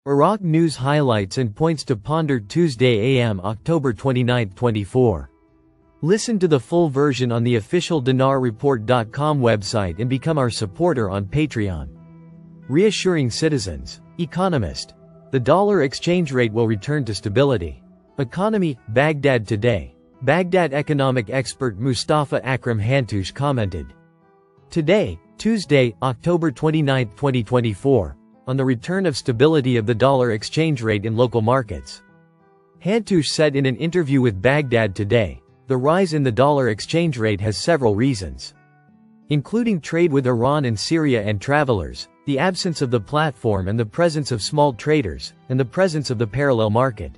Iraq news highlights and points to ponder Tuesday AM October 29, 24. Listen to the full version on the official dinarreport.com website and become our supporter on Patreon. Reassuring citizens. Economist. The dollar exchange rate will return to stability. Economy, Baghdad today. Baghdad economic expert Mustafa Akram Hantoush commented. Today, Tuesday, October 29, 2024, on the return of stability of the dollar exchange rate in local markets. Hantoush said in an interview with Baghdad Today, the rise in the dollar exchange rate has several reasons, including trade with Iran and Syria and travelers, the absence of the platform and the presence of small traders, and the presence of the parallel market.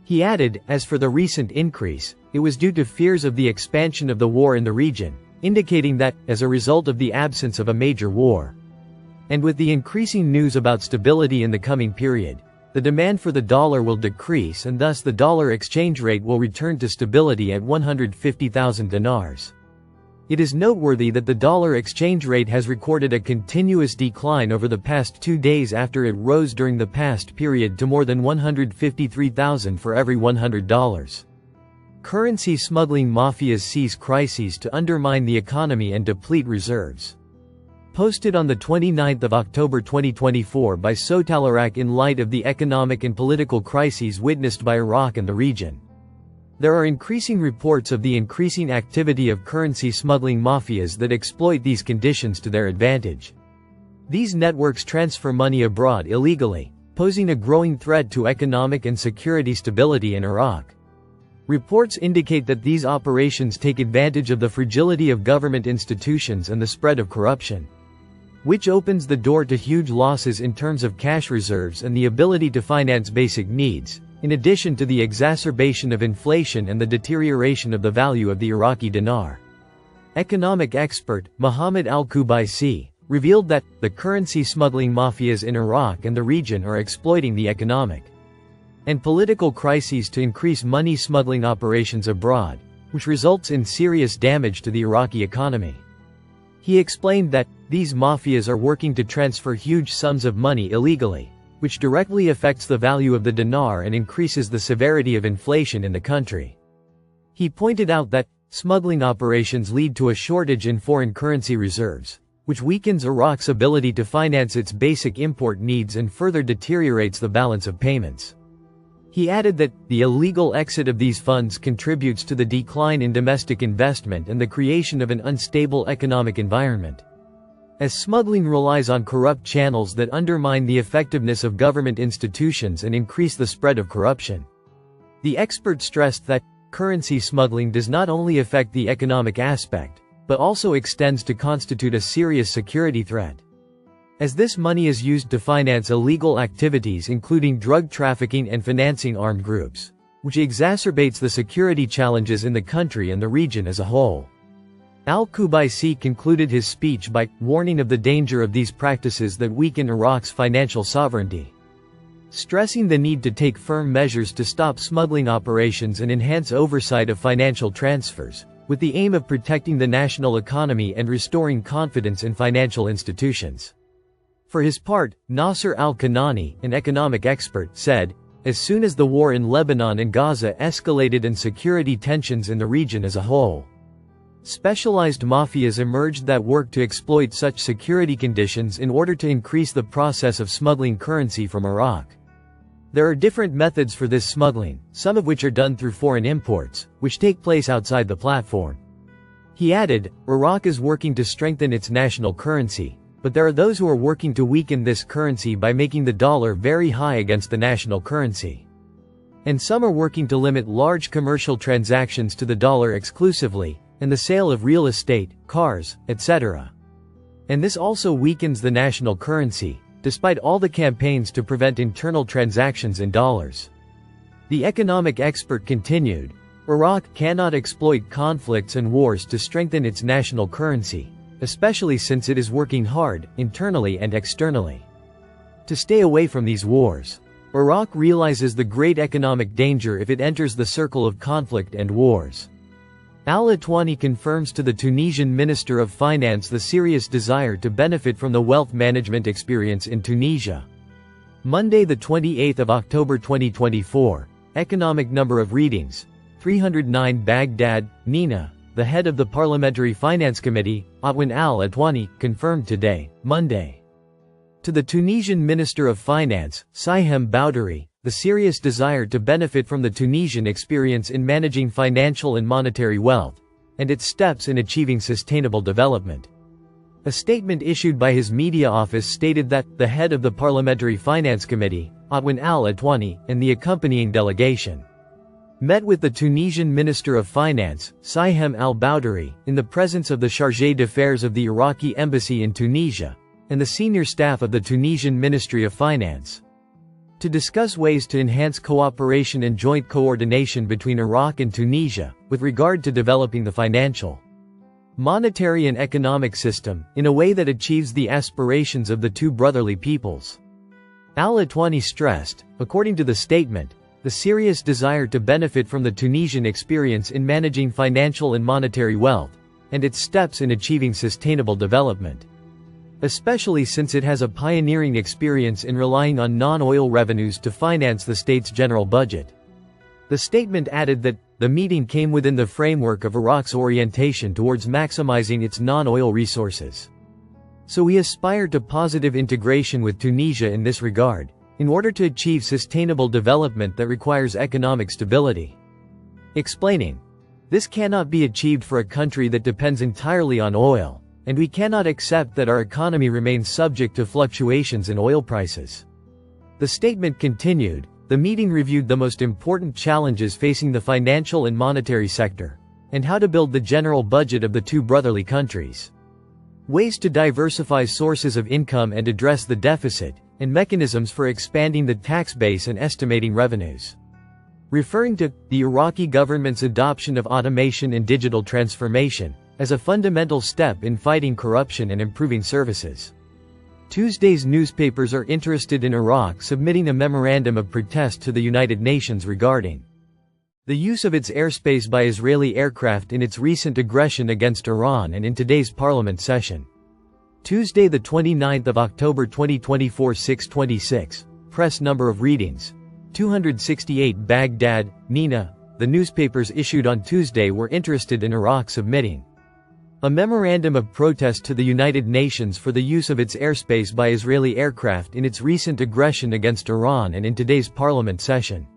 He added, as for the recent increase, it was due to fears of the expansion of the war in the region, indicating that, as a result of the absence of a major war, and with the increasing news about stability in the coming period, the demand for the dollar will decrease and thus the dollar exchange rate will return to stability at 150,000 dinars. It is noteworthy that the dollar exchange rate has recorded a continuous decline over the past 2 days after it rose during the past period to more than 153,000 for every $100. Currency smuggling mafias seize crises to undermine the economy and deplete reserves. Posted on the 29th of October 2024 by Sotal Iraq in light of the economic and political crises witnessed by Iraq and the region. There are increasing reports of the increasing activity of currency smuggling mafias that exploit these conditions to their advantage. These networks transfer money abroad illegally, posing a growing threat to economic and security stability in Iraq. Reports indicate that these operations take advantage of the fragility of government institutions and the spread of corruption, which opens the door to huge losses in terms of cash reserves and the ability to finance basic needs, in addition to the exacerbation of inflation and the deterioration of the value of the Iraqi dinar. Economic expert, Mohammed al-Qubaisi, revealed that the currency smuggling mafias in Iraq and the region are exploiting the economic and political crises to increase money smuggling operations abroad, which results in serious damage to the Iraqi economy. He explained that these mafias are working to transfer huge sums of money illegally, which directly affects the value of the dinar and increases the severity of inflation in the country. He pointed out that smuggling operations lead to a shortage in foreign currency reserves, which weakens Iraq's ability to finance its basic import needs and further deteriorates the balance of payments. He added that the illegal exit of these funds contributes to the decline in domestic investment and the creation of an unstable economic environment, as smuggling relies on corrupt channels that undermine the effectiveness of government institutions and increase the spread of corruption. The expert stressed that currency smuggling does not only affect the economic aspect, but also extends to constitute a serious security threat, as this money is used to finance illegal activities including drug trafficking and financing armed groups, which exacerbates the security challenges in the country and the region as a whole. Al-Qubaisi concluded his speech by warning of the danger of these practices that weaken Iraq's financial sovereignty, stressing the need to take firm measures to stop smuggling operations and enhance oversight of financial transfers, with the aim of protecting the national economy and restoring confidence in financial institutions. For his part, Nasser al-Kanani, an economic expert, said, as soon as the war in Lebanon and Gaza escalated and security tensions in the region as a whole, specialized mafias emerged that work to exploit such security conditions in order to increase the process of smuggling currency from Iraq. There are different methods for this smuggling, some of which are done through foreign imports, which take place outside the platform. He added, Iraq is working to strengthen its national currency, but there are those who are working to weaken this currency by making the dollar very high against the national currency. And some are working to limit large commercial transactions to the dollar exclusively, and the sale of real estate, cars, etc. And this also weakens the national currency, despite all the campaigns to prevent internal transactions in dollars. The economic expert continued, Iraq cannot exploit conflicts and wars to strengthen its national currency, especially since it is working hard, internally and externally, to stay away from these wars. Iraq realizes the great economic danger if it enters the circle of conflict and wars. Al-Atwani confirms to the Tunisian Minister of Finance the serious desire to benefit from the wealth management experience in Tunisia. Monday the 28th of October 2024. Economic number of readings. 309 Baghdad, Nina, the head of the Parliamentary Finance Committee, Atwan al-Atwani, confirmed today, Monday, to the Tunisian Minister of Finance, Saihem Boudary, the serious desire to benefit from the Tunisian experience in managing financial and monetary wealth, and its steps in achieving sustainable development. A statement issued by his media office stated that the head of the Parliamentary Finance Committee, Atwan al-Atwani, and the accompanying delegation met with the Tunisian Minister of Finance, Saihem al-Boudary, in the presence of the Chargé d'Affaires of the Iraqi Embassy in Tunisia, and the senior staff of the Tunisian Ministry of Finance, to discuss ways to enhance cooperation and joint coordination between Iraq and Tunisia, with regard to developing the financial, monetary and economic system, in a way that achieves the aspirations of the two brotherly peoples. Al-Atwani stressed, according to the statement, the serious desire to benefit from the Tunisian experience in managing financial and monetary wealth, and its steps in achieving sustainable development, especially since it has a pioneering experience in relying on non-oil revenues to finance the state's general budget. The statement added that the meeting came within the framework of Iraq's orientation towards maximizing its non-oil resources. So we aspire to positive integration with Tunisia in this regard, in order to achieve sustainable development that requires economic stability. Explaining, this cannot be achieved for a country that depends entirely on oil, and we cannot accept that our economy remains subject to fluctuations in oil prices. The statement continued, the meeting reviewed the most important challenges facing the financial and monetary sector, and how to build the general budget of the two brotherly countries, ways to diversify sources of income and address the deficit, and mechanisms for expanding the tax base and estimating revenues. Referring to the Iraqi government's adoption of automation and digital transformation as a fundamental step in fighting corruption and improving services. Tuesday's newspapers are interested in Iraq submitting a memorandum of protest to the United Nations regarding the use of its airspace by Israeli aircraft in its recent aggression against Iran and in today's parliament session. Tuesday the 29th of October 2024 6:26. Press number of readings. 268 Baghdad, Nina, the newspapers issued on Tuesday were interested in Iraq submitting a memorandum of protest to the United Nations for the use of its airspace by Israeli aircraft in its recent aggression against Iran and in today's parliament session.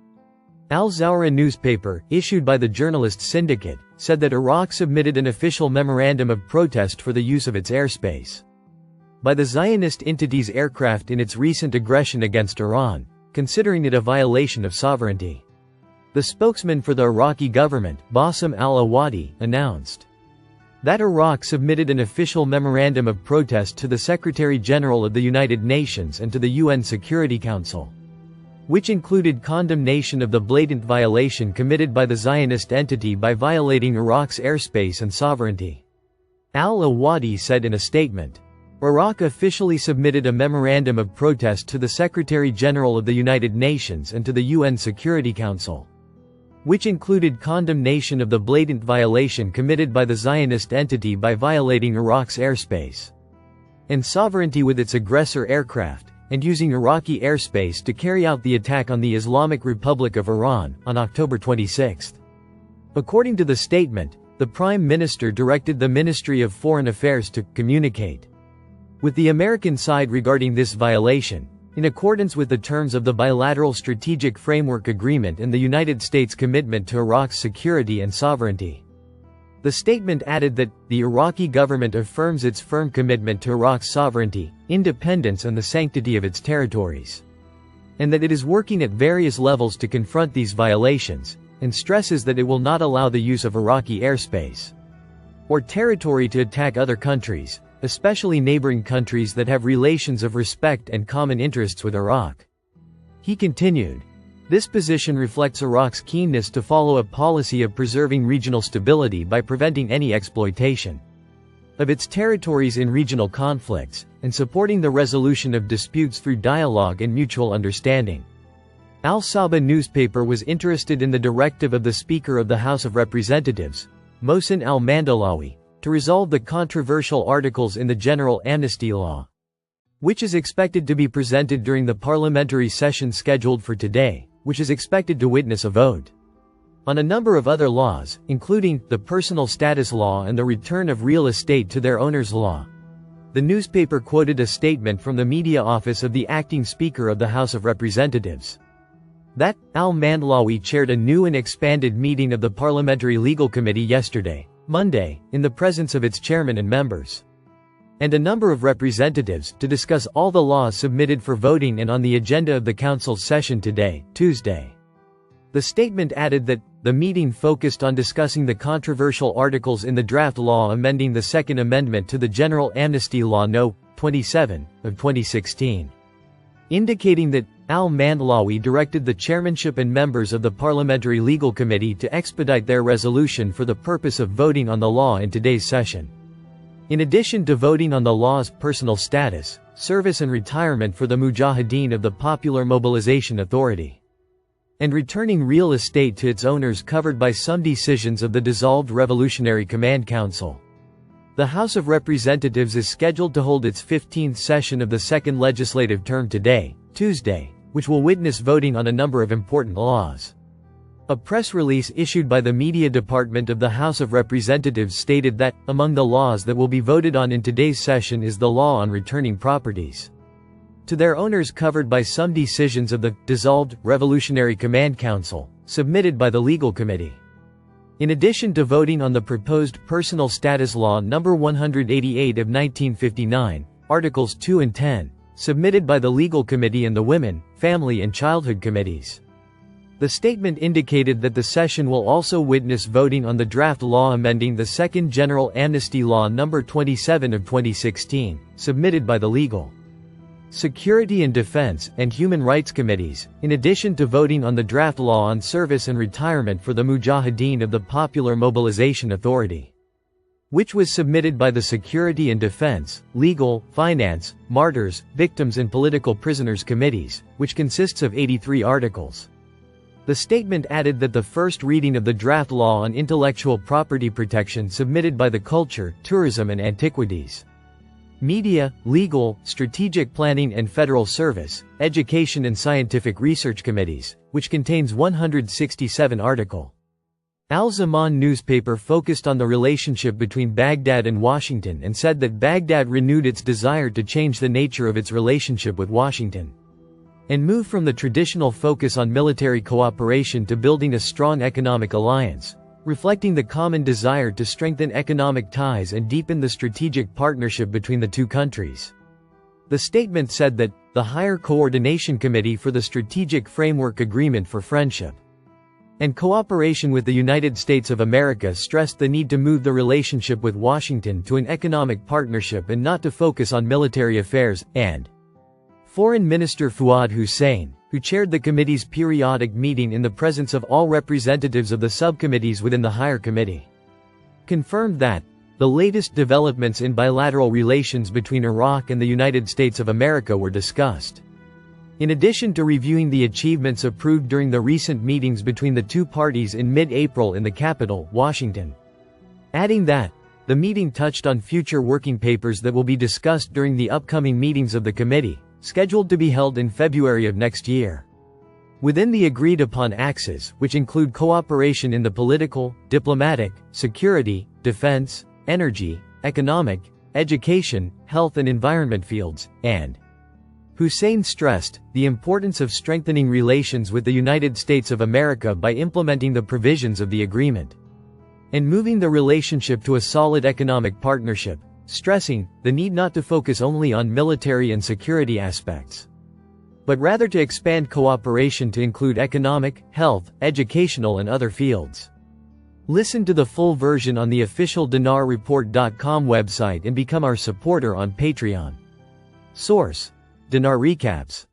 Al-Zawra newspaper, issued by the Journalists Syndicate, said that Iraq submitted an official memorandum of protest for the use of its airspace by the Zionist entity's aircraft in its recent aggression against Iran, considering it a violation of sovereignty. The spokesman for the Iraqi government, Bassem al-Awadi, announced that Iraq submitted an official memorandum of protest to the Secretary-General of the United Nations and to the UN Security Council, which included condemnation of the blatant violation committed by the Zionist entity by violating Iraq's airspace and sovereignty. Al-Awadi said in a statement, Iraq officially submitted a memorandum of protest to the Secretary-General of the United Nations and to the UN Security Council, which included condemnation of the blatant violation committed by the Zionist entity by violating Iraq's airspace and sovereignty with its aggressor aircraft, and using Iraqi airspace to carry out the attack on the Islamic Republic of Iran on October 26. According to the statement, the Prime Minister directed the Ministry of Foreign Affairs to communicate with the American side regarding this violation, in accordance with the terms of the Bilateral Strategic Framework Agreement and the United States' commitment to Iraq's security and sovereignty. The statement added that the Iraqi government affirms its firm commitment to Iraq's sovereignty, independence and the sanctity of its territories, and that it is working at various levels to confront these violations, and stresses that it will not allow the use of Iraqi airspace or territory to attack other countries, especially neighboring countries that have relations of respect and common interests with Iraq. He continued, this position reflects Iraq's keenness to follow a policy of preserving regional stability by preventing any exploitation of its territories in regional conflicts, and supporting the resolution of disputes through dialogue and mutual understanding. Al-Saba newspaper was interested in the directive of the Speaker of the House of Representatives, Mohsen al-Mandalawi, to resolve the controversial articles in the General Amnesty Law. which is expected to be presented during the parliamentary session scheduled for today, which is expected to witness a vote on a number of other laws, including the personal status law and the return of real estate to their owners law. The newspaper quoted a statement from the media office of the acting Speaker of the House of Representatives. That, Al-Mandlawi chaired a new and expanded meeting of the Parliamentary Legal Committee yesterday, Monday, in the presence of its chairman and members, and a number of representatives, to discuss all the laws submitted for voting and on the agenda of the Council's session today, Tuesday. The statement added that the meeting focused on discussing the controversial articles in the draft law amending the Second Amendment to the General Amnesty Law No. 27, of 2016. Indicating that Al-Mandlawi directed the chairmanship and members of the Parliamentary Legal Committee to expedite their resolution for the purpose of voting on the law in today's session. In addition to voting on the law's personal status, service and retirement for the Mujahideen of the Popular Mobilization Authority, and returning real estate to its owners covered by some decisions of the dissolved Revolutionary Command Council. The House of Representatives is scheduled to hold its 15th session of the second legislative term today, Tuesday, which will witness voting on a number of important laws. A press release issued by the media department of the House of Representatives stated that, among the laws that will be voted on in today's session is the law on returning properties to their owners covered by some decisions of the dissolved Revolutionary Command Council, submitted by the Legal Committee. In addition to voting on the proposed Personal Status Law No. 188 of 1959, Articles 2 and 10, submitted by the Legal Committee and the Women, Family and Childhood Committees. The statement indicated that the session will also witness voting on the draft law amending the Second General Amnesty Law No. 27 of 2016, submitted by the Legal, Security and Defense, and Human Rights Committees, in addition to voting on the draft law on service and retirement for the Mujahideen of the Popular Mobilization Authority, which was submitted by the Security and Defense, Legal, Finance, Martyrs, Victims and Political Prisoners Committees, which consists of 83 articles. The statement added that the first reading of the draft law on intellectual property protection submitted by the Culture, Tourism and Antiquities, Media, Legal, Strategic Planning and Federal Service, Education and Scientific Research Committees, which contains 167 articles. Al-Zaman newspaper focused on the relationship between Baghdad and Washington and said that Baghdad renewed its desire to change the nature of its relationship with Washington and move from the traditional focus on military cooperation to building a strong economic alliance, reflecting the common desire to strengthen economic ties and deepen the strategic partnership between the two countries. The statement said that the Higher Coordination Committee for the Strategic Framework Agreement for Friendship and Cooperation with the United States of America stressed the need to move the relationship with Washington to an economic partnership and not to focus on military affairs, and Foreign Minister Fuad Hussein, who chaired the committee's periodic meeting in the presence of all representatives of the subcommittees within the Higher Committee, confirmed that the latest developments in bilateral relations between Iraq and the United States of America were discussed. In addition to reviewing the achievements approved during the recent meetings between the two parties in mid-April in the capital, Washington, adding that the meeting touched on future working papers that will be discussed during the upcoming meetings of the committee, scheduled to be held in February of next year, within the agreed-upon axes, which include cooperation in the political, diplomatic, security, defense, energy, economic, education, health and environment fields, and Hussein stressed the importance of strengthening relations with the United States of America by implementing the provisions of the agreement and moving the relationship to a solid economic partnership, stressing the need not to focus only on military and security aspects, but rather to expand cooperation to include economic, health, educational and other fields. Listen to the full version on the official DinarReport.com website and become our supporter on Patreon. Source: Dinar Recaps.